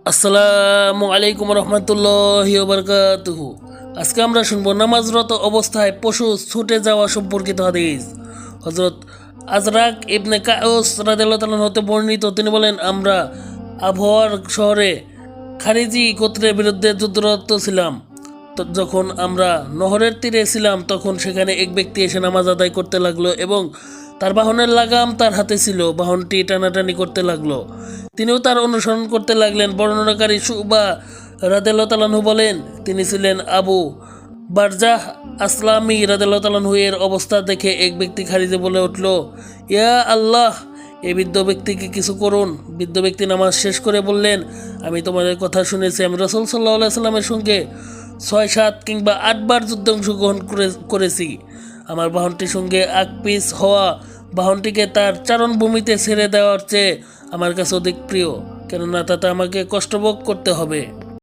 আসসালামু আলাইকুম রহমতুল্লাহি ওবারকাতুহু। আজকে আমরা শুনবো নামাজরত অবস্থায় পশু ছুটে যাওয়া সম্পর্কিত হাদিস। হযরত আজরাক ইবনে কাউস রাদিয়াল্লাহু তাআলা হতে বর্ণিত, তিনি বলেন, আমরা আবহাওয়ার শহরে খারিজি গোত্রের বিরুদ্ধে যুদ্ধরত ছিলাম। তো যখন আমরা নহরের তীরে ছিলাম তখন সেখানে এক ব্যক্তি এসে নামাজ আদায় করতে লাগলো এবং তার বাহনের লাগাম তার হাতে ছিল। বাহনটি টানাটানি করতে লাগলো, তিনিও তার অনুসরণ করতে লাগলেন। বর্ণনাকারী শুবা রাদিয়াল্লাহু তাআলা আনহু বলেন, তিনি ছিলেন আবু বারজাহ আসলামি রাদিয়াল্লাহু তাআলা আনহু। এর অবস্থা দেখে এক ব্যক্তি খারিজে বলে উঠল, ইয়া আল্লাহ, এই বৃদ্ধ ব্যক্তিকে কিছু করুন। বৃদ্ধ ব্যক্তি নামাজ শেষ করে বললেন, আমি তোমাদের কথা শুনেছি, আমি রাসূল সাল্লাল্লাহু আলাইহি সাল্লামের সঙ্গে 6, 7 কিংবা 8 বার যুদ্ধে অংশগ্রহণ করেছি। আমার বাহনটির সঙ্গে আকপিস হওয়া বাহনটিকে তার চারণভূমিতে ছেড়ে দেওয়ার চেয়ে আমার কাছে অধিক প্রিয়, কেননা তাতে আমাকে কষ্টভোগ করতে হবে।